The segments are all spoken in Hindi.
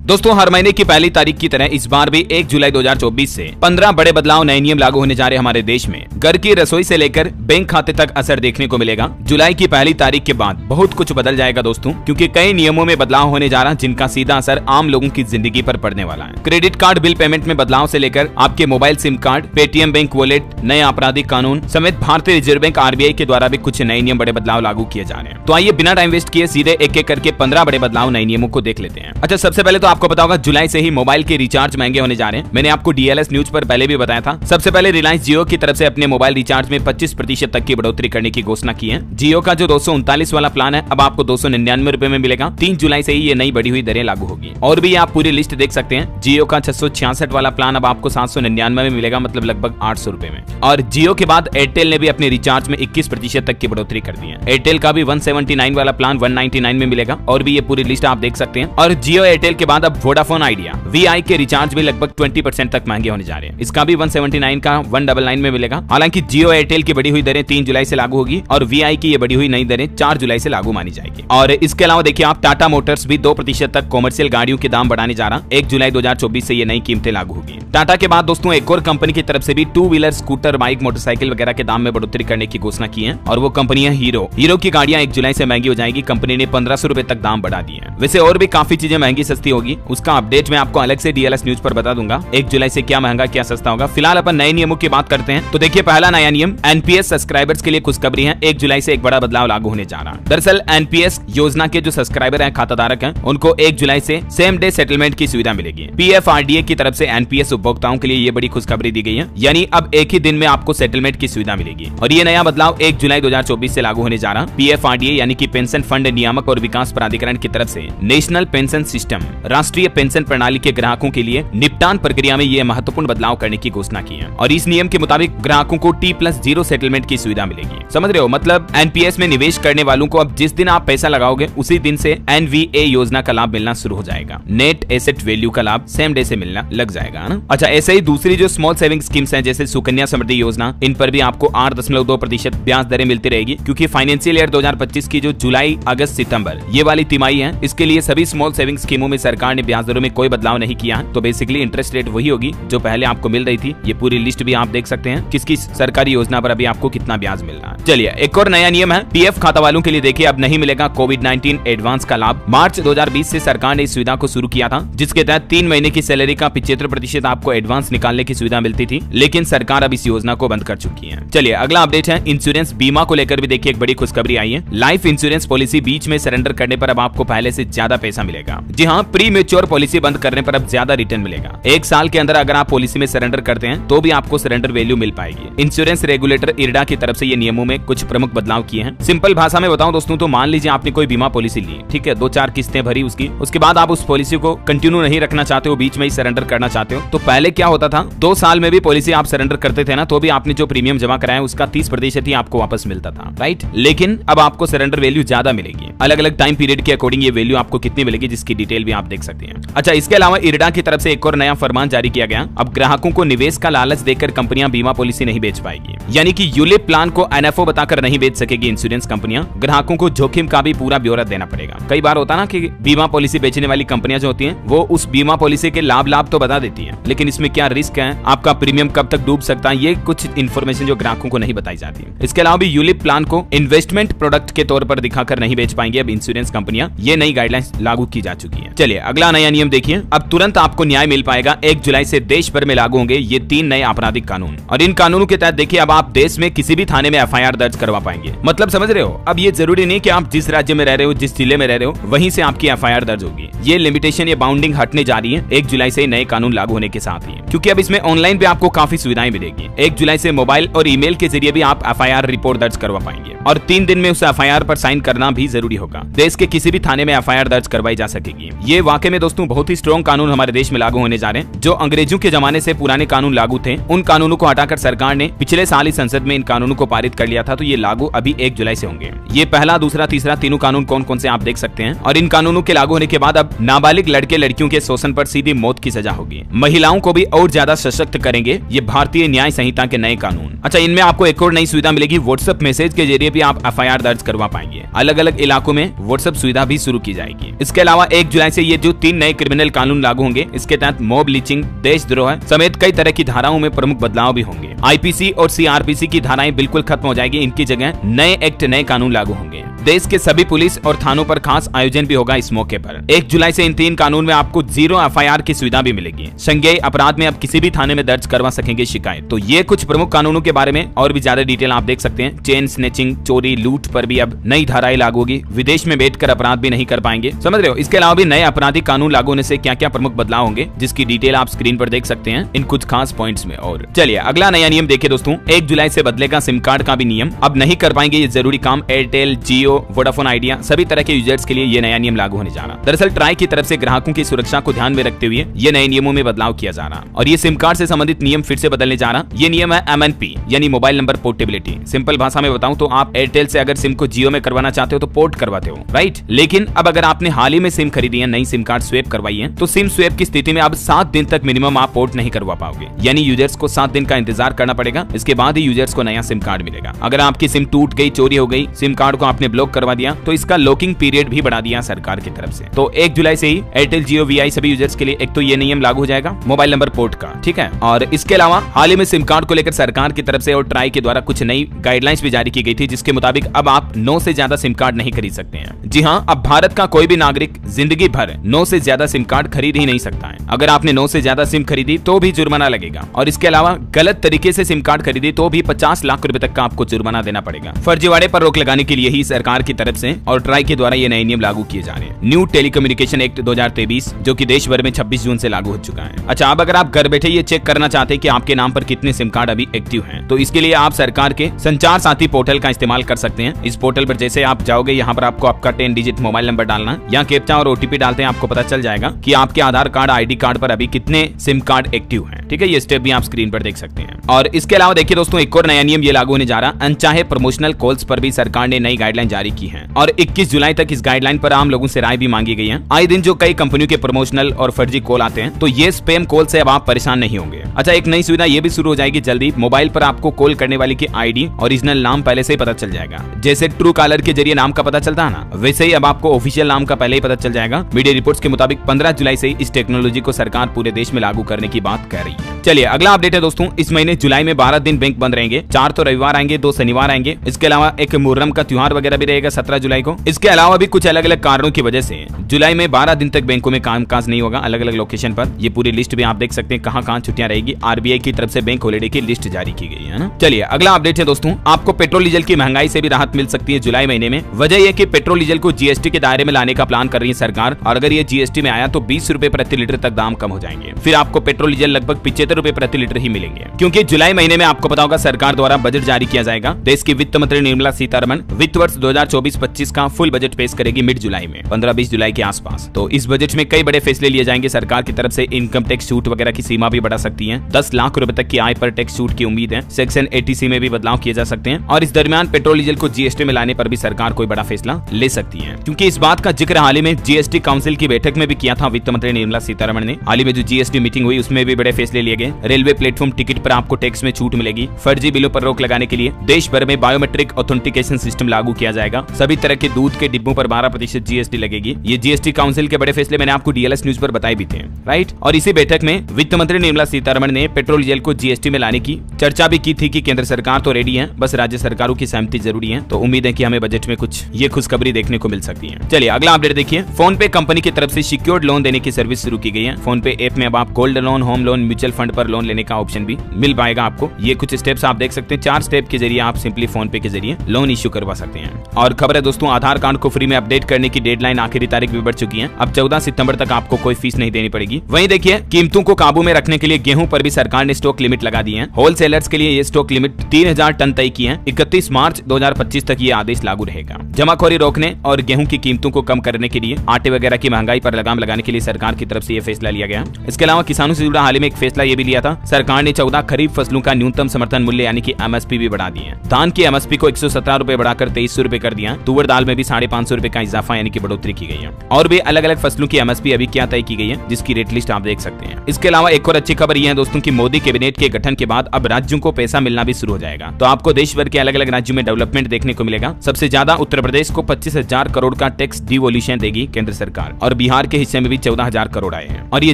दोस्तों हर महीने की पहली तारीख की तरह इस बार भी 1 जुलाई 2024 से 15 बड़े बदलाव नए नियम लागू होने जा रहे हैं हमारे देश में। घर की रसोई से लेकर बैंक खाते तक असर देखने को मिलेगा। जुलाई की पहली तारीख के बाद बहुत कुछ बदल जाएगा दोस्तों, क्योंकि कई नियमों में बदलाव होने जा रहा है जिनका सीधा असर आम लोगों की जिंदगी पर पड़ने वाला है। क्रेडिट कार्ड बिल पेमेंट में बदलाव से लेकर आपके mobile SIM card, Paytm bank wallet, नए आपराधिक कानून समेत भारतीय रिजर्व बैंक RBI के द्वारा भी कुछ नए नियम बड़े बदलाव लागू किए जा रहे हैं। तो आइए बिना टाइम वेस्ट किए सीधे एक एक करके 15 बड़े बदलाव नए नियमों को देख लेते हैं। अच्छा, सबसे पहले तो आपको पता होगा जुलाई से ही मोबाइल के रिचार्ज महंगे होने जा रहे हैं। मैंने आपको DLS न्यूज पर पहले भी बताया था। सबसे पहले रिलायंस जियो की तरफ से अपने मोबाइल रिचार्ज में 25% तक की बढ़ोतरी करने की घोषणा की है। जियो का जो 239 वाला प्लान है अब आपको 299 रुपए में मिलेगा। 3 जुलाई से ही ये नई बढ़ी हुई दरें लागू होगी। और भी आप पूरी लिस्ट देख सकते हैं। जियो का 666 वाला प्लान अब आपको 799 में मिलेगा, मतलब लगभग 800 रुपए में। और जियो के बाद एयरटेल ने भी अपने रिचार्ज में 21% तक की बढ़ोतरी कर दी है। एयरटेल का भी 179 वाला प्लान 199 में मिलेगा। और भी ये पूरी लिस्ट आप देख सकते हैं। और जियो एयरटेल के बाद अब वोडाफोन आइडिया VI के रिचार्ज भी लगभग 20% तक महंगे होने जा रहे हैं। इसका भी 179 का 199 में मिलेगा। हालांकि जियो एयरटेल की बढ़ी हुई दरें 3 जुलाई से लागू होगी और VI की ये बढ़ी हुई नई दरें 4 जुलाई से लागू मानी जाएगी। और इसके अलावा देखिए आप टाटा मोटर्स भी 2% तक कॉमर्शियल गाड़ियों के दाम बढ़ाने जा रहा। 1 जुलाई 2024 से ये नई कीमतें लागू होगी। टाटा के बाद दोस्तों एक और कंपनी की तरफ से भी 2 व्हीलर, स्कूटर, बाइक, मोटरसाइकिल वगैरह के दाम में बढ़ोतरी करने की घोषणा की है। और वो कंपनी है हीरो की गाड़ियां 1 जुलाई से महंगी हो जाएगी। कंपनी ने 1500 रुपए तक दाम बढ़ा दिए हैं। वैसे और भी काफी चीजें महंगी सस्ती होगी, उसका अपडेट मैं आपको अलग से DLS न्यूज पर बता दूंगा। 1 जुलाई से क्या महंगा क्या सस्ता होगा। फिलहाल अपन नए नियमों की बात करते हैं। तो देखिए पहला नया नियम NPS सब्सक्राइबर्स के लिए खुशखबरी है। 1 जुलाई से एक बड़ा बदलाव लागू होने जा रहा है। दरअसल NPS योजना के जो सब्सक्राइबर हैं, खाताधारक हैं, उनको 1 जुलाई से सेम डे सेटलमेंट की सुविधा मिलेगी। PFRDA की तरफ से NPS उपभोक्ताओं के लिए ये बड़ी खुशखबरी दी गई है, यानी अब एक ही दिन में आपको सेटलमेंट की सुविधा मिलेगी। और ये नया बदलाव 1 जुलाई 2024 से लागू होने जा रहा। PFRDA यानी कि पेंशन फंड नियामक और विकास प्राधिकरण की तरफ से नेशनल पेंशन सिस्टम, राष्ट्रीय पेंशन प्रणाली के ग्राहकों के लिए निपटान प्रक्रिया में ये महत्वपूर्ण बदलाव करने की घोषणा की है। और इस नियम के मुताबिक ग्राहकों को T+0 सेटलमेंट की सुविधा मिलेगी। समझ रहे हो, मतलब NPS में निवेश करने वालों को अब जिस दिन आप पैसा लगाओगे उसी दिन से NVA योजना का लाभ मिलना शुरू हो जाएगा। नेट एसेट वैल्यू का लाभ सेम डे से मिलना लग जाएगा ना। अच्छा, ऐसे ही दूसरी जो स्मॉल सेविंग स्कीम्स हैं जैसे सुकन्या समृद्धि योजना, इन पर भी आपको 8.2% ब्याज दरें मिलती रहेगी, क्योंकि फाइनेंशियल ईयर 2025 की जो जुलाई, अगस्त, सितंबर ये वाली तिमाही है, इसके लिए सभी स्मॉल सेविंग स्कीमों में सरकार ने ब्याज दरों में कोई बदलाव नहीं किया है। तो बेसिकली इंटरेस्ट रेट वही होगी जो पहले आपको मिल रही थी। ये पूरी लिस्ट भी आप देख सकते हैं किसकी सरकारी योजना पर अभी आपको कितना ब्याज मिल रहा है। चलिए एक और नया नियम है PF खाता वालों के लिए। देखिए अब नहीं मिलेगा कोविड-19 एडवांस का लाभ। मार्च 2020 से सरकार ने इस सुविधा को शुरू किया था, जिसके तहत 3 महीने की सैलरी का 75% आपको एडवांस निकालने की सुविधा मिलती थी, लेकिन सरकार अब इस योजना को बंद कर चुकी है। चलिए अगला अपडेट है इंश्योरेंस बीमा को लेकर भी देखिए एक बड़ी खुशखबरी आई है। लाइफ इंश्योरेंस पॉलिसी बीच में सरेंडर करने पर अब आपको पहले से ज्यादा पैसा मिलेगा। जी हाँ, प्री मैच्योर पॉलिसी बंद करने पर अब ज्यादा रिटर्न मिलेगा। 1 साल के अंदर अगर आप पॉलिसी में सरेंडर करते हैं तो भी आपको सरेंडर वैल्यू मिल पाएगी। इंश्योरेंस रेगुलेटर IRDA की तरफ से ये नियमों में कुछ प्रमुख बदलाव किए हैं। सिंपल भाषा में बताऊं दोस्तों तो मान लीजिए आपने कोई बीमा पॉलिसी ली, ठीक है, 2-4 किस्तें भरी उसके बाद आप उस पॉलिसी को कंटिन्यू नहीं रखना चाहते हो, बीच में ही सरेंडर करना चाहते हो। तो पहले क्या होता था, 2 साल में भी पॉलिसी आप सरेंडर करते थे ना, तो भी आपने जो प्रीमियम जमा कराया उसका 30% ही आपको वापस मिलता था, राइट। लेकिन अब आपको सरेंडर वैल्यू ज्यादा मिलेगी। अलग अलग टाइम पीरियड के अकॉर्डिंग ये वैल्यू आपको कितनी मिलेगी जिसकी डिटेल भी आप देख सकते हैं। अच्छा, इसके अलावा IRDA की तरफ से एक और नया फरमान जारी किया गया। अब ग्राहकों को निवेश का लालच देकर कंपनियां बीमा पॉलिसी नहीं बेच पाएगी, यानी कि यूलिप प्लान को NFO बताकर नहीं बेच सकेगी इंश्योरेंस कंपनियां। ग्राहकों को जोखिम का भी पूरा ब्यौरा देना पड़ेगा। कई बार होता ना कि बीमा पॉलिसी बेचने वाली कंपनियां जो होती हैं वो उस बीमा पॉलिसी के लाभ तो बता देती हैं, लेकिन इसमें क्या रिस्क है, आपका प्रीमियम कब तक डूब सकता है, ये कुछ इन्फॉर्मेशन जो ग्राहकों को नहीं बताई जाती है। इसके अलावा भी यूलिप प्लान को इन्वेस्टमेंट प्रोडक्ट के तौर पर दिखाकर नहीं बेच पाएंगे अब इंश्योरेंस कंपनियां। ये नई गाइडलाइंस लागू की जा चुकी है। चलिए अगला नया नियम देखिए। अब तुरंत आपको न्याय मिल पाएगा। 1 जुलाई से देश भर में लागू होंगे ये 3 नए आपराधिक कानून। और इन कानूनों के तहत देखिए अब आप देश में किसी भी थाने में FIR दर्ज करवा पाएंगे। मतलब समझ रहे हो, अब ये जरूरी नहीं कि आप जिस राज्य में रह रहे हो, जिस जिले में रह रहे हो, वहीं से आपकी FIR दर्ज होगी। ये लिमिटेशन, ये बाउंडिंग हटने जा रही है 1 जुलाई से नए कानून लागू होने के साथ ही, क्योंकि अब इसमें ऑनलाइन भी आपको काफी सुविधाएं मिलेगी। 1 जुलाई से मोबाइल और ईमेल के जरिए भी आप FIR रिपोर्ट दर्ज करवा पाएंगे और 3 दिन में उस FIR पर साइन करना भी जरूरी होगा। देश के किसी भी थाने में FIR दर्ज करवाई जा सकेगी। ये वाकई में दोस्तों बहुत ही स्ट्रॉन्ग कानून हमारे देश में लागू होने जा रहे हैं। जो अंग्रेजों के जमाने से पुराने कानून लागू थे, उन कानूनों को हटाकर सरकार ने पिछले साल ही संसद में इन कानूनों को पारित कर लिया था। तो ये लागू अभी 1 जुलाई से होंगे। ये पहला, दूसरा, तीसरा तीनों कानून कौन कौन से आप देख सकते हैं। और इन कानूनों के लागू होने के बाद अब नाबालिग लड़के लड़कियों के शोषण पर सीधी मौत की सजा होगी। महिलाओं को भी और ज्यादा सशक्त करेंगे ये भारतीय न्याय संहिता के नए कानून। अच्छा, इनमें आपको एक और नई सुविधा मिलेगी। व्हाट्सएप मैसेज के जरिए भी आप FIR दर्ज करवा पाएंगे। अलग अलग इलाकों में व्हाट्सएप सुविधा भी शुरू की जाएगी। इसके अलावा 1 जुलाई से ये जो जो 3 नए क्रिमिनल कानून लागू होंगे। इसके तहत मॉब लिंचिंग, देशद्रोह समेत कई तरह की धाराओं में प्रमुख बदलाव भी होंगे। आईपीसी और सीआरपीसी की धाराएं बिल्कुल खत्म हो जाएगी, इनकी जगह नए एक्ट, नए कानून लागू होंगे। देश के सभी पुलिस और थानों पर खास आयोजन भी होगा इस मौके पर। 1 जुलाई से इन 3 कानून में आपको 0 एफआईआर की सुविधा भी मिलेगी। संज्ञेय अपराध में आप किसी भी थाने में दर्ज करवा सकेंगे शिकायत। तो ये कुछ प्रमुख कानूनों के बारे में और भी ज्यादा डिटेल आप देख सकते हैं। चेन स्नैचिंग, चोरी, लूट पर भी अब नई धाराएं लागू होगी। विदेश में बैठकर अपराध भी नहीं कर पाएंगे, समझ रहे हो। इसके अलावा भी नए आपराधिक कानून लागू होने से क्या क्या प्रमुख बदलाव होंगे, जिसकी डिटेल आप स्क्रीन पर देख सकते हैं इन कुछ खास पॉइंट्स में। और चलिए अगला नया नियम देखिए दोस्तों। 1 जुलाई से बदलेगा सिम कार्ड का भी नियम। अब नहीं कर पाएंगे ये जरूरी काम। एयरटेल, जियो, वोडाफोन आइडिया सभी तरह के यूजर्स के लिए ये नया नियम लागू होने जा रहा। दरअसल ट्राई की तरफ से ग्राहकों की सुरक्षा को ध्यान में रखते हुए ये नए नियमों में बदलाव किया जा रहा और ये सिम कार्ड से संबंधित नियम फिर से बदलने जा रहा। ये नियम है MNP यानी मोबाइल नंबर पोर्टेबिलिटी। सिंपल भाषा में बताऊं तो आप एयरटेल से अगर सिम को जियो में करवाना चाहते हो तो पोर्ट करवाते हो, राइट। लेकिन अब अगर आपने हाल ही में सिम खरीदी है, नई सिम कार्ड स्वेप करवाई है, तो सिम स्वेप की स्थिति में अब 7 दिन तक मिनिमम आप पोर्ट नहीं करवा पाओगे। यानी यूजर्स को 7 दिन का इंतजार करना पड़ेगा। इसके बाद ही यूजर्स को नया सिम कार्ड मिलेगा। अगर आपकी सिम टूट गई, चोरी हो गई, सिम कार्ड को आपने ब्लॉक करवा दिया, तो इसका लॉकिंग पीरियड भी बढ़ा दिया सरकार की तरफ से। तो 1 जुलाई से ही एयरटेल, जियो, वीआई सभी यूजर्स के लिए एक तो ये नियम लागू हो जाएगा मोबाइल नंबर पोर्ट का, ठीक है। और इसके अलावा हाल ही में सिम कार्ड को लेकर सरकार की तरफ से और ट्राई के द्वारा कुछ नई गाइडलाइंस भी जारी की गई थी, जिसके मुताबिक अब आप 9 से ज्यादा सिम कार्ड नहीं खरीद सकते हैं। जी हाँ, अब भारत का कोई भी नागरिक जिंदगी भर 9 से ज्यादा सिम कार्ड खरीद ही नहीं सकता है। अगर आपने 9 से ज्यादा सिम खरीदी तो भी जुर्माना लगेगा। और इसके अलावा गलत तरीके से सिम कार्ड खरीदी तो भी 50 लाख रुपए तक का आपको जुर्माना देना पड़ेगा। फर्जीवाड़े पर रोक लगाने के लिए ही सरकार की तरफ से और ट्राई के द्वारा ये नए नियम लागू किए जा रहे हैं। न्यू टेलीकम्युनिकेशन एक्ट 2023 जो कि देश भर में 26 जून से लागू हो चुका है। अच्छा, अब अगर आप घर बैठे ये चेक करना चाहते हैं कि आपके नाम पर कितने सिम कार्ड अभी एक्टिव हैं, तो इसके लिए आप सरकार के संचार साथी पोर्टल का इस्तेमाल कर सकते हैं। इस पोर्टल पर जैसे आप जाओगे, यहाँ पर आपको आपका 10 डिजिट मोबाइल नंबर डालना, यहाँ कैप्चा और ओटीपी डालते हैं, आपको पता चल जाएगा कि आपके आधार कार्ड, आईडी कार्ड पर अभी कितने सिम कार्ड एक्टिव हैं। ठीक है, ये स्टेप भी आप स्क्रीन पर देख सकते हैं। और इसके अलावा देखिए दोस्तों, एक और नया नियम ये लागू होने जा रहा। अनचाहे प्रमोशनल कॉल्स पर भी सरकार ने नई गाइडलाइन जारी की है और 21 जुलाई तक इस गाइडलाइन पर आम लोगों से राय भी मांगी गई है। आए दिन जो कई कंपनियों के प्रमोशनल और फर्जी कॉल आते हैं, तो ये स्पैम कॉल से अब आप परेशान नहीं होंगे। अच्छा, एक नई सुविधा ये भी शुरू हो जाएगी जल्दी। मोबाइल पर आपको कॉल करने वाले की आईडी, ओरिजिनल नाम पहले से ही पता चल जाएगा। जैसे ट्रू कॉलर के जरिए नाम का पता चलता है ना, वैसे ही अब आपको ऑफिशियल नाम का पहले ही पता चल जाएगा। मीडिया रिपोर्ट्स के मुताबिक 15 जुलाई से इस टेक्नोलॉजी को सरकार पूरे देश में लागू करने की बात कह रही है। चलिए अगला अपडेट है दोस्तों। इस महीने जुलाई में 12 दिन बैंक बंद रहेंगे। 4 तो रविवार आएंगे, 2 शनिवार आएंगे। इसके अलावा एक मुहर्रम का त्योहार वगैरह भी रहेगा 17 जुलाई को। इसके अलावा भी कुछ अलग अलग कारणों की वजह से जुलाई में 12 दिन तक बैंकों में कामकाज नहीं होगा अलग अलग लोकेशन पर। ये पूरी लिस्ट भी आप देख सकते हैं कहां छुट्टियां रहेगी। आरबीआई की तरफ से बैंक हॉलिडे की लिस्ट जारी की गई है ना। चलिए अगला अपडेट है दोस्तों, आपको पेट्रोल डीजल की महंगाई से भी राहत मिल सकती है जुलाई महीने में। वजह यह कि पेट्रोल डीजल को जीएसटी के दायरे में लाने का प्लान कर रही है सरकार, और अगर ये जीएसटी में आया तो 20 रुपए प्रति लीटर तक दाम कम हो जाएंगे। फिर आपको पेट्रोल डीजल लगभग 75 रुपए प्रति लीटर ही मिलेंगे, क्योंकि जुलाई महीने में आपको पता होगा सरकार द्वारा बजट जारी किया जाएगा। देश की वित्त मंत्री निर्मला सीतारमण वित्त वर्ष 2024-25 का फुल बजट पेश करेगी मिड जुलाई में, 15-20 जुलाई के आसपास। तो इस बजट में कई बड़े फैसले लिए जाएंगे सरकार की तरफ से। इनकम टैक्स छूट वगैरह की सीमा भी बढ़ा सकती है। 10 लाख रुपए तक की आय पर टैक्स छूट की उम्मीद है। सेक्शन 80C में भी बदलाव किए जा सकते हैं। और इस दरमियान पेट्रोल डीजल को जीएसटी में लाने पर भी सरकार कोई बड़ा फैसला ले सकती है, क्योंकि इस बात का जिक्र हाल ही में जीएसटी काउंसिल की बैठक में भी किया था वित्त मंत्री निर्मला सीतारमण ने। हाल ही में जो जीएसटी मीटिंग हुई उसमें भी बड़े फैसले लिए गए। रेलवे प्लेटफॉर्म टिकट पर आपको टैक्स में छूट मिलेगी। फर्जी बिलों पर रोक लगाने के लिए देश भर में बायोमेट्रिक ऑथेंटिकेशन सिस्टम लागू किया जाएगा। सभी तरह के दूध के डिब्बों पर 12% जीएसटी लगेगी। ये जीएसटी काउंसिल के बड़े फैसले मैंने आपको डीएलएस न्यूज पर बताए भी थे, राइट। और इसी बैठक में वित्त मंत्री निर्मला सीतारमण ने पेट्रोल डीजल को जीएसटी में लाने की चर्चा भी की थी कि केंद्र सरकार तो रेडी है, बस राज्य सरकारों की सहमति जरूरी है। तो उम्मीद है कि हमें बजट में कुछ ये खुशखबरी देखने को मिल सकती है। चलिए अगला अपडेट देखिए। फोन पे कंपनी की तरफ से सिक्योर्ड लोन देने की सर्विस शुरू की गई है। फोन पे ऐप में अब आप gold loan, home loan, mutual fund पर लोन लेने का ऑप्शन भी मिल पाएगा आपको। ये कुछ स्टेप्स आप देख सकते हैं। 4 स्टेप के जरिए आप सिंपली फोन पे के जरिए लोन इश्यू करवा सकते हैं। और खबर है दोस्तों, आधार कार्ड को फ्री में अपडेट करने की डेडलाइन आखिरी तारीख भी बढ़ चुकी है। अब 14 सितंबर तक आपको कोई फीस नहीं देनी पड़ेगी। वहीं देखिए, कीमतों को काबू में रखने के लिए गेहूं पर भी सरकार ने स्टॉक लिमिट लगा दी है। होलसेलर्स के लिए ये स्टॉक लिमिट 3000 टन तय की है। 31 मार्च 2025 तक ये आदेश लागू रहेगा। जमाखोरी रोकने और गेहूं की कीमतों को कम करने के लिए आटे वगैरह की महंगाई पर लगाम लगाने के लिए सरकार की तरफ से ये फैसला लिया गया। इसके अलावा किसानों से जुड़ा हाल ही में एक फैसला ये भी भी लिया था। सरकार ने 14 खरीफ फसलों का न्यूनतम समर्थन मूल्य यानी कि MSP भी बढ़ा दिए। धान की MSP को 117 रुपए बढ़ाकर 2300 रुपए कर दिया। तुअर दाल में भी 550 रुपए का इजाफा यानी कि बढ़ोतरी की गई है। और भी अलग अलग फसलों की MSP अभी क्या तय की गई है, जिसकी रेट लिस्ट आप देख सकते हैं। इसके अलावा एक और अच्छी खबर यह है दोस्तों की मोदी कैबिनेट के गठन के बाद अब राज्यों को पैसा मिलना भी शुरू हो जाएगा। तो आपको देश भर के अलग अलग राज्यों में डेवलपमेंट देखने को मिलेगा। सबसे ज्यादा उत्तर प्रदेश को 25,000 करोड़ का टैक्स डिवोल्यूशन देगी केंद्र सरकार, और बिहार के हिस्से में भी 14,000 करोड़ आए हैं। और ये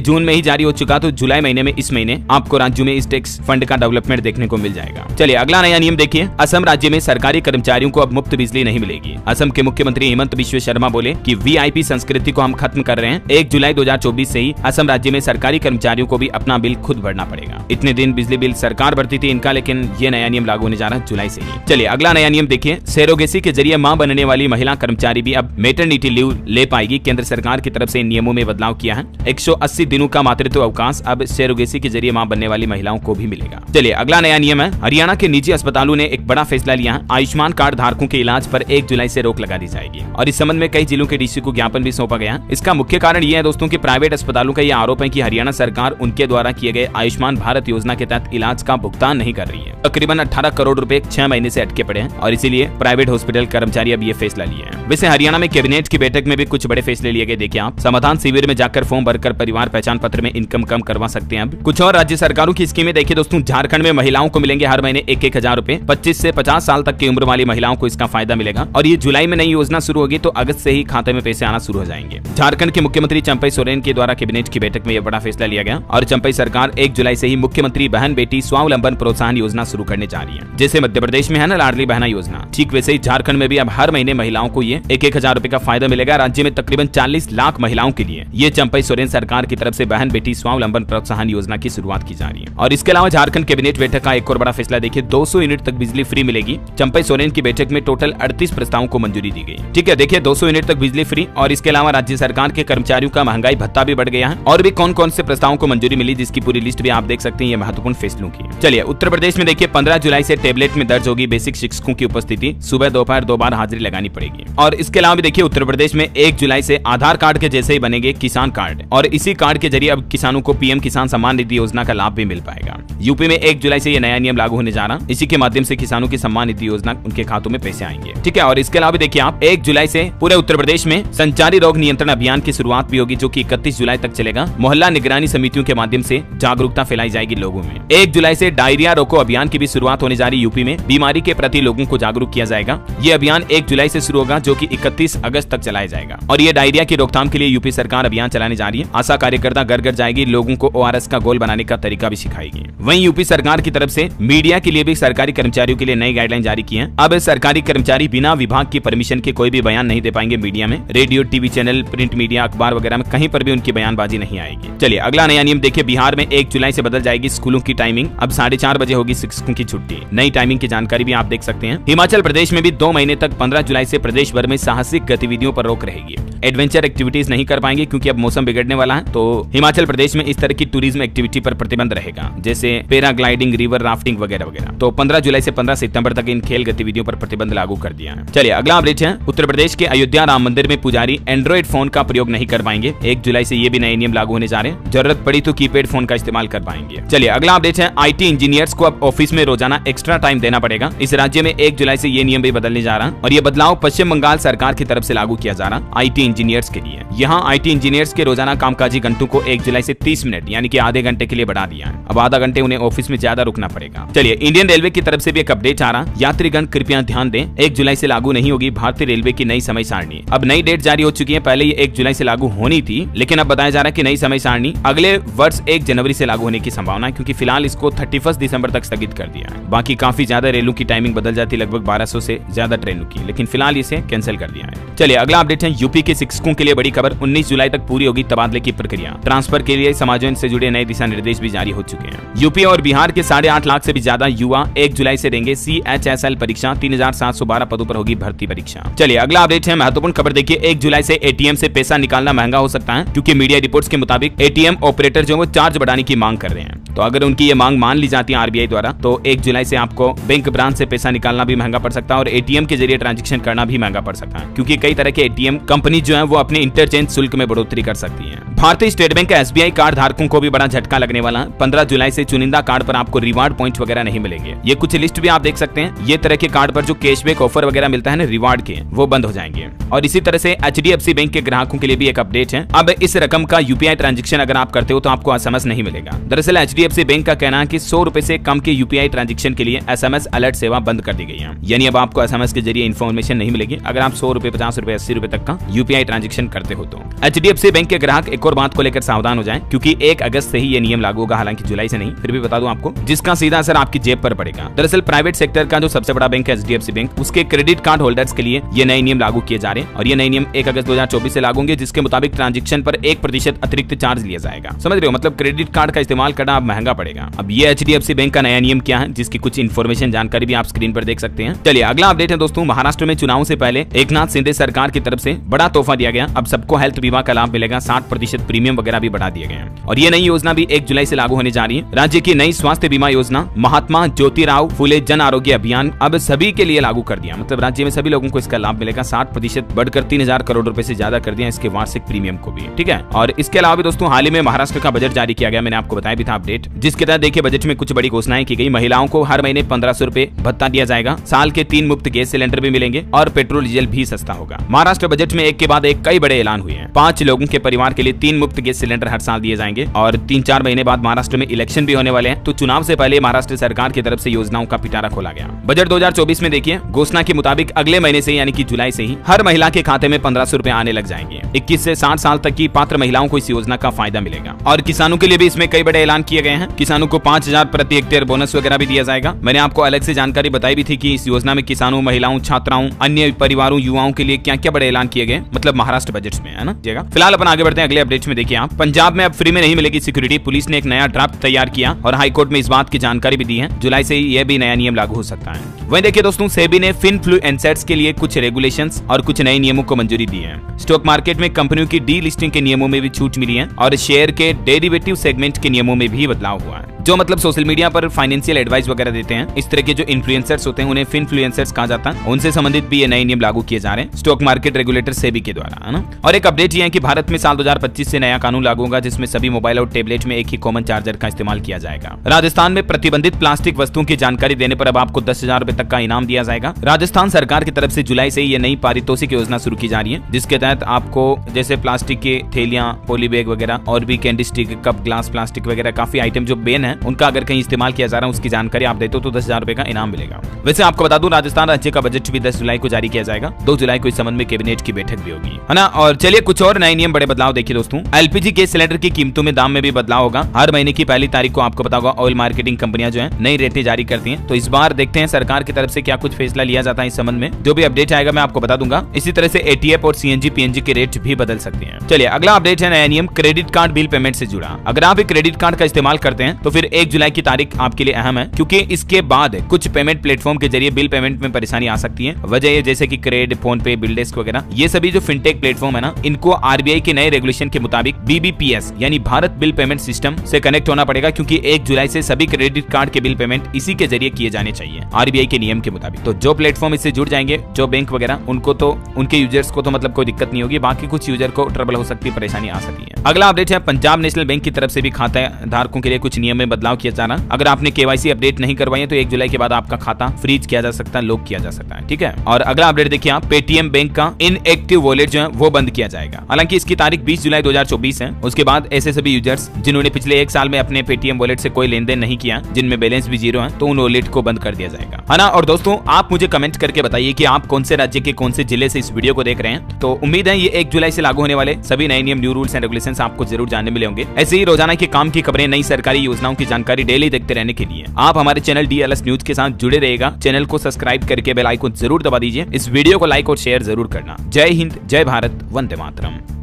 जून में ही जारी हो चुका, तो जुलाई महीने में इस महीने आपको राज्यों में इस टैक्स फंड का डेवलपमेंट देखने को मिल जाएगा। चलिए अगला नया नियम देखिए। असम राज्य में सरकारी कर्मचारियों को अब मुफ्त बिजली नहीं मिलेगी। असम के मुख्यमंत्री हेमंत बिश्व शर्मा बोले कि VIP संस्कृति को हम खत्म कर रहे हैं। 1 जुलाई 2024 से ही असम राज्य में सरकारी कर्मचारियों को भी अपना बिल खुद भरना पड़ेगा। इतने दिन बिजली बिल सरकार भरती थी इनका, लेकिन ये नया नियम लागू होने जा रहा है जुलाई से ही। चलिए अगला नया नियम देखिए। सरोगेसी के जरिए मां बनने वाली महिला कर्मचारी भी अब मेटरनिटी लीव ले पाएगी। केंद्र सरकार की तरफ से इन नियमों में बदलाव किया है। 180 दिनों का मातृत्व अवकाश अब सरोगेसी के जरिए मां बनने वाली महिलाओं को भी मिलेगा। चलिए अगला नया नियम है। हरियाणा के निजी अस्पतालों ने एक बड़ा फैसला लिया है। आयुष्मान कार्ड धारकों के इलाज पर 1 जुलाई से रोक लगा दी जाएगी, और इस संबंध में कई जिलों के DC को ज्ञापन भी सौंपा गया। इसका मुख्य कारण यह है दोस्तों कि प्राइवेट अस्पतालों का यह आरोप है कि हरियाणा सरकार उनके द्वारा किए गए आयुष्मान भारत योजना के तहत इलाज का भुगतान नहीं कर रही है। तकरीबन 18 करोड़ रुपए 6 महीने से अटके पड़े हैं, और इसीलिए प्राइवेट हॉस्पिटल कर्मचारी अब ये फैसला लिए हैं। वैसे हरियाणा में कैबिनेट की बैठक में भी कुछ बड़े फैसले लिए गए। देखिए आप समाधान शिविर में जाकर फॉर्म भरकर परिवार पहचान पत्र में इनकम कम करवा सकते हैं। अब कुछ और राज्य सरकारों की स्कीमें देखिए दोस्तों। झारखंड में महिलाओं को मिलेंगे हर महीने 1,000 रुपए। 25 से 50 साल तक की उम्र वाली महिलाओं को इसका फायदा मिलेगा, और ये जुलाई में नई योजना शुरू होगी, तो अगस्त से ही खाते में पैसे आना शुरू हो जाएंगे। झारखंड के मुख्यमंत्री चंपई सोरेन के द्वारा कैबिनेट की बैठक में यह बड़ा फैसला लिया गया, और चंपई सरकार 1 जुलाई से ही मुख्यमंत्री बहन बेटी स्वावलंबन प्रोत्साहन योजना शुरू करने जा रही है। जैसे मध्य प्रदेश में है ना लाडली बहना योजना, ठीक वैसे ही झारखंड में भी अब हर महीने महिलाओं को ये 1,000 रुपए का फायदा मिलेगा। राज्य में तकरीबन 40 लाख महिलाओं के लिए ये चंपई सोरेन सरकार की तरफ से बहन बेटी स्वावलंबन प्रोत्साहन योजना की शुरुआत की जा रही है। और इसके अलावा झारखंड कैबिनेट बैठक का एक और बड़ा फैसला देखिए। 200 यूनिट तक बिजली फ्री मिलेगी। चंपई सोरेन की बैठक में टोटल 38 प्रस्तावों को मंजूरी दी गई। ठीक है, देखिए 200 यूनिट तक बिजली फ्री, और इसके अलावा राज्य सरकार के कर्मचारियों का महंगाई भत्ता भी बढ़ गया है। और भी कौन कौन से प्रस्तावों को मंजूरी मिली, जिसकी पूरी लिस्ट भी आप देख सकते हैं। ये महत्वपूर्ण फैसलों की। चलिए उत्तर प्रदेश में देखिए 15 जुलाई से टेबलेट में दर्ज होगी बेसिक शिक्षकों की उपस्थिति। सुबह दोपहर 2 बार हाजिरी लगानी पड़ेगी। और इसके अलावा भी देखिए उत्तर प्रदेश में 1 जुलाई से आधार कार्ड के जैसे ही बनेंगे किसान कार्ड, और इसी कार्ड के जरिए अब किसानों को PM किसान सम्मान निधि योजना का लाभ भी मिल पाएगा। यूपी में 1 जुलाई से ये नया नियम लागू होने जा रहा। इसी के माध्यम से किसानों की सम्मान निधि योजना उनके खातों में पैसे आएंगे। ठीक है, और इसके अलावा देखिए आप 1 जुलाई से पूरे उत्तर प्रदेश में संचारी रोग नियंत्रण अभियान की शुरुआत भी होगी, जो कि 31 जुलाई तक चलेगा। मोहल्ला निगरानी समितियों के माध्यम से जागरूकता फैलाई जाएगी लोगों में। 1 जुलाई से डायरिया रोको अभियान की भी शुरुआत होने जा रही। यूपी में बीमारी के प्रति लोगों को जागरूक किया जाएगा। ये अभियान 1 जुलाई से शुरू होगा, जो कि 31 अगस्त तक चलाया जाएगा। और ये डायरिया की रोकथाम के लिए यूपी सरकार अभियान चलाने जा रही है। आशा कार्यकर्ता घर घर जाएगी, लोगों को ORS का घोल बनाने का तरीका भी सिखाएगी। वहीं यूपी सरकार की तरफ से मीडिया के लिए भी सरकारी कर्मचारियों के लिए नई गाइडलाइन जारी की है। अब सरकारी कर्मचारी बिना विभाग की परमिशन के कोई भी बयान नहीं दे पाएंगे मीडिया में। Radio, TV channel, print media, अखबार वगैरह में कहीं पर भी उनकी बयानबाजी नहीं आएगी। चलिए अगला नया नियम देखिए। बिहार में 1 जुलाई से बदल जाएगी स्कूलों की टाइमिंग। अब 4:30 बजे होगी शिक्षकों की छुट्टी। नई टाइमिंग की जानकारी भी आप देख सकते हैं। हिमाचल प्रदेश में भी 2 महीने तक 15 जुलाई से प्रदेश भर में साहसिक गतिविधियों पर रोक रहेगी। एडवेंचर एक्टिविटीज नहीं कर पाएंगे क्योंकि अब मौसम बिगड़ने वाला है, तो हिमाचल प्रदेश में इस तरह की टूरिज्म एक्टिविटी पर प्रतिबंध रहेगा, जैसे पैराग्लाइडिंग, रिवर राफ्टिंग वगैरह वगैरह। तो 15 जुलाई से 15 सितंबर तक इन खेल गतिविधियों पर प्रतिबंध लागू कर दिया है। चलिए अगला अपडेट है। उत्तर प्रदेश के अयोध्या राम मंदिर में पुजारी एंड्रॉइड फोन का प्रयोग नहीं कर पाएंगे। 1 जुलाई से ये भी नए नियम लागू होने जा रहे हैं। जरूरत पड़ी तो कीपैड फोन का इस्तेमाल कर पाएंगे। चलिए अगला अपडेट है। IT इंजीनियर्स को अब ऑफिस में रोजाना एक्स्ट्रा टाइम देना पड़ेगा। इस राज्य में 1 जुलाई से ये नियम भी बदलने जा रहा है, और ये बदलाव पश्चिम बंगाल सरकार की तरफ से लागू किया जा रहा IT इंजीनियर्स के लिए। यहाँ IT इंजीनियर्स के रोजाना कामकाजी घंटों को 1 जुलाई से 30 मिनट यानी कि आधे घंटे के लिए बढ़ा दिया है। अब आधा घंटे उन्हें ऑफिस में ज्यादा रुकना पड़ेगा। चलिए इंडियन रेलवे की तरफ से भी एक अपडेट आ रहा। यात्रीगण कृपया ध्यान दें, 1 जुलाई से लागू नहीं होगी भारतीय रेलवे की नई समय सारणी। अब नई डेट जारी हो चुकी है। पहले ये 1 जुलाई से लागू होनी थी, लेकिन अब बताया जा रहा है कि नई समय सारणी अगले वर्ष 1 जनवरी से लागू होने की संभावना है, क्योंकि फिलहाल इसको 31 दिसंबर तक स्थगित कर दिया है। बाकी काफी ज्यादा रेलों की टाइमिंग बदल जाती है, लगभग 1200 से ज्यादा ट्रेनों की, लेकिन फिलहाल इसे कैंसिल कर दिया है। चलिए अगला अपडेट है। यूपी के शिक्षकों के लिए बड़ी खबर। 19 जुलाई तक पूरी होगी तबादले की प्रक्रिया। ट्रांसफर के लिए समाजों से जुड़े नए दिशा निर्देश भी जारी हो चुके हैं। यूपी और बिहार के 8.5 लाख से भी ज्यादा युवा 1 जुलाई से देंगे CHSL परीक्षा। 3712 पदों पर होगी भर्ती परीक्षा। चलिए अगला अपडेट है। महत्वपूर्ण खबर देखिए। 1 जुलाई से ATM से पैसा निकालना महंगा हो सकता है, क्योंकि मीडिया रिपोर्ट्स के मुताबिक ATM ऑपरेटर जो वो चार्ज बढ़ाने की मांग कर रहे हैं। तो अगर उनकी ये मांग मान ली जाती है RBI द्वारा, तो 1 जुलाई से आपको बैंक ब्रांच से पैसा निकालना भी महंगा पड़ सकता है, और ATM के जरिए ट्रांजैक्शन करना भी महंगा पड़ सकता है, क्योंकि कई तरह के ATM कंपनी जो है वो अपने इंटरचेंज शुल्क में बढ़ोतरी कर सकती है। भारतीय स्टेट बैंक का SBI कार्ड धारकों को भी बड़ा झटका लगने वाला है। 15 जुलाई से चुनिंदा कार्ड पर आपको रिवार्ड पॉइंट वगैरह नहीं मिलेंगे। ये कुछ लिस्ट भी आप देख सकते हैं। ये तरह के कार्ड पर जो कैशबैक ऑफर वगैरह मिलता है ना रिवार्ड के, वो बंद हो जाएंगे। और इसी तरह से HDFC बैंक के ग्राहकों के लिए भी एक अपडेट है। अब इस रकम का UPI ट्रांजेक्शन अगर आप करते हो तो आपको SMS नहीं मिलेगा। दरअसल HDFC बैंक का कहना है कि 100 रुपए से कम के UPI ट्रांजेक्शन के लिए SMS अलर्ट सेवा बंद कर दी गई है। यानी अब आपको SMS के जरिए इन्फॉर्मेशन नहीं मिलेगी अगर आप 100 रुपए, 50 रुपए, 80 रुपए तक का UPI ट्रांजेक्शन करते हो तो। HDFC बैंक के ग्राहक एक और बात को लेकर सावधान हो जाएं, क्योंकि 1 अगस्त से ही ये नियम लागू होगा, हालांकि जुलाई से नहीं, फिर भी बता दूं आपको, जिसका सीधा असर आपकी जेब पर पड़ेगा। दरअसल प्राइवेट सेक्टर का जो सबसे बड़ा बैंक है HDFC बैंक, उसके क्रेडिट कार्ड होल्डर्स के लिए ये नए नियम लागू किए जा रहे हैं और ये नए नियम 1 अगस्त 2024 से लागू होंगे, जिसके मुताबिक ट्रांजेक्शन पर 1% अतिरिक्त चार्ज लिया जाएगा। समझ रहे हो, मतलब क्रेडिट कार्ड का इस्तेमाल करना अब महंगा पड़ेगा। अब ये HDFC बैंक का नया नियम क्या है, जिसकी कुछ इन्फॉर्मेशन जानकारी भी आप स्क्रीन पर देख सकते हैं। चलिए अगला अपडेट है दोस्तों, महाराष्ट्र में चुनाव से पहले एकनाथ शिंदे सरकार की तरफ से बड़ा तोहफा दिया गया। अब सबको हेल्थ बीमा का लाभ मिलेगा, 60% प्रीमियम वगैरह भी बढ़ा दिए गए हैं और ये नई योजना भी 1 जुलाई से लागू होने जा रही है। राज्य की नई स्वास्थ्य बीमा योजना महात्मा ज्योतिराव फुले जन आरोग्य अभियान अब सभी के लिए लागू कर दिया। मतलब राज्य में सभी लोगों को इसका लाभ मिलेगा, 60% बढ़कर 3000 करोड़ रुपए से ज्यादा कर दिया इसके वार्षिक प्रीमियम को भी। ठीक है, और इसके अलावा भी दोस्तों हाल ही में महाराष्ट्र का बजट जारी किया गया, मैंने आपको बताया भी था अपडेट, जिसके तहत देखिए बजट में कुछ बड़ी घोषणाएं की गई। महिलाओं को हर महीने 1500 रुपए भत्ता दिया जाएगा, साल के 3 मुफ्त गैस सिलेंडर भी मिलेंगे और पेट्रोल डीजल भी सस्ता होगा। महाराष्ट्र बजट में एक के बाद एक कई बड़े ऐलान हुए हैं। 5 लोगों के परिवार के लिए 3 मुफ्त गैस सिलेंडर हर साल दिए जाएंगे और 3-4 महीने बाद महाराष्ट्र में इलेक्शन भी होने वाले हैं, तो चुनाव से पहले महाराष्ट्र सरकार की तरफ से योजनाओं का पिटारा खोला गया। बजट 2024 में देखिए घोषणा के मुताबिक अगले महीने से यानी कि जुलाई से ही हर महिला के खाते में 1500 रुपए आने लग जाएंगे। 21 से 60 साल तक की पात्र महिलाओं को इस योजना का फायदा मिलेगा और किसानों के लिए भी इसमें कई बड़े ऐलान किए गए हैं। किसानों को 5000 प्रति हेक्टेयर बोनस वगैरह भी दिया जाएगा। मैंने आपको अलग से जानकारी बताई भी थी कि इस योजना में किसानों, महिलाओं, छात्राओं, अन्य परिवारों, युवाओं के लिए क्या क्या बड़े ऐलान किए गए, मतलब महाराष्ट्र बजट में, है ना। फिलहाल अपन आगे बढ़ते हैं अगले अपडेट में। देखिए आप, पंजाब में अब फ्री में नहीं मिलेगी सिक्योरिटी। पुलिस ने एक नया ड्राफ्ट तैयार किया और हाईकोर्ट में इस बात की जानकारी भी दी है। जुलाई से यह भी नया नियम लागू हो सकता है। वहीं देखिए दोस्तों, सेबी ने फिनफ्लुएंसर्स के लिए कुछ रेगुलेशंस और कुछ नए नियमों को मंजूरी दी है। स्टॉक मार्केट में कंपनियों की डी लिस्टिंग के नियमों में भी छूट मिली है और शेयर के डेरिवेटिव सेगमेंट के नियमों में भी बदलाव हुआ है। जो मतलब सोशल मीडिया पर फाइनेंशियल एडवाइस वगैरह देते हैं, इस तरह के जो इन्फ्लुएंसर्स होते हैं उन्हें फिनफ्लुएंसर्स कहा जाता है। उनसे संबंधित भी ये नए नियम लागू किए जा रहे हैं स्टॉक मार्केट रेगुलेटर सेबी के द्वारा, है ना। और एक अपडेट ये है कि भारत में साल 2025 से नया कानून लागू होगा, जिसमें सभी मोबाइल और टेबलेट में एक ही कॉमन चार्जर का इस्तेमाल किया जाएगा। राजस्थान में प्रतिबंधित प्लास्टिक वस्तुओं की जानकारी देने पर अब आपको 10,000 रुपए तक का इनाम दिया जाएगा। राजस्थान सरकार की तरफ से जुलाई से ये नई पारितोषिक योजना शुरू की जा रही है, जिसके तहत आपको जैसे प्लास्टिक के थैलियां, पॉली बैग वगैरह और भी candy stick, cup, glass, plastic वगैरह काफी आइटम जो बैन है उनका अगर कहीं इस्तेमाल किया जा रहा है उसकी जानकारी आप देते हो तो 10,000 रुपए का इनाम मिलेगा। वैसे आपको बता दूं, राजस्थान राज्य का बजट भी 10 जुलाई को जारी किया जाएगा। 2 जुलाई को इस संबंध में कैबिनेट की बैठक भी होगी, है ना। और चलिए कुछ और नए नियम, बड़े बदलाव देखिए दोस्तों। LPG गैस सिलेंडर की कीमतों में दाम में भी बदलाव होगा। हर महीने की पहली तारीख को आपको पता होगा ऑयल मार्केटिंग कंपनियां जो है नई रेटें जारी करती हैं। तो इस बार देखते हैं सरकार की तरफ से क्या कुछ फैसला लिया जाता है इस संबंध में। जो भी अपडेट आएगा मैं आपको बता दूंगा। इसी तरह से ATF और CNG PNG के रेट भी बदल सकते हैं। चलिए अगला अपडेट है नया नियम क्रेडिट कार्ड बिल पेमेंट से जुड़ा। अगर आप क्रेडिट कार्ड का इस्तेमाल करते हैं तो फिर 1 जुलाई की तारीख आपके लिए अहम है, क्योंकि इसके बाद कुछ पेमेंट प्लेटफॉर्म के जरिए बिल पेमेंट में परेशानी आ सकती है। वजह ये जैसे कि क्रेड, फोन पे, बिलडेस्क वगैरह, ये सभी जो फिनटेक प्लेटफॉर्म है ना, इनको RBI के नए रेगुलेशन के मुताबिक BBPS यानी भारत बिल पेमेंट सिस्टम से कनेक्ट होना पड़ेगा, क्योंकि 1 जुलाई से सभी क्रेडिट कार्ड के बिल पेमेंट इसी के जरिए किए जाने चाहिए RBI के नियम के मुताबिक। तो जो प्लेटफॉर्म इससे जुड़ जाएंगे, जो बैंक वगैरह, उनको तो उनके यूजर्स को तो मतलब कोई दिक्कत नहीं होगी, बाकी कुछ यूजर को ट्रबल हो सकती है, परेशानी आ सकती है। अगला अपडेट है पंजाब नेशनल बैंक की तरफ से भी खाता धारकों के लिए कुछ नियम में बदलाव किया जाना। अगर आपने KYC अपडेट नहीं करवाई है तो 1 जुलाई के बाद आपका खाता फ्रीज किया जा सकता है, लॉक किया जा सकता है। ठीक है, और अगला अपडेट देखिए आप, पेटीएम बैंक का इनएक्टिव वॉलेट जो है वो बंद किया जाएगा। हालांकि इसकी तारीख 20 जुलाई 2024 है। उसके बाद ऐसे सभी यूजर्स जिन्होंने पिछले 1 साल में अपने पेटीएम वॉलेट से कोई लेन देन नहीं किया, जिनमें बैलेंस भी 0 है, तो उन वॉलेट को बंद कर दिया जाएगा, है ना। और दोस्तों आप मुझे कमेंट करके बताइए कि आप कौन से राज्य के कौन से जिले से इस वीडियो को देख रहे हैं। तो उम्मीद है ये 1 जुलाई से लागू होने वाले सभी नए नियम, न्यू रूल्स एंड रेगुलेशंस आपको जरूर जानने मिले होंगे। ऐसे ही रोजाना के काम की खबरें, नई सरकारी योजनाओं की जानकारी डेली देखते रहने के लिए आप हमारे चैनल DLS न्यूज के साथ जुड़े रहेगा। चैनल को सब्सक्राइब करके बेल आइकन जरूर दबा दीजिए। इस वीडियो को लाइक और शेयर जरूर करना। जय हिंद, जय भारत, वंदे मातरम।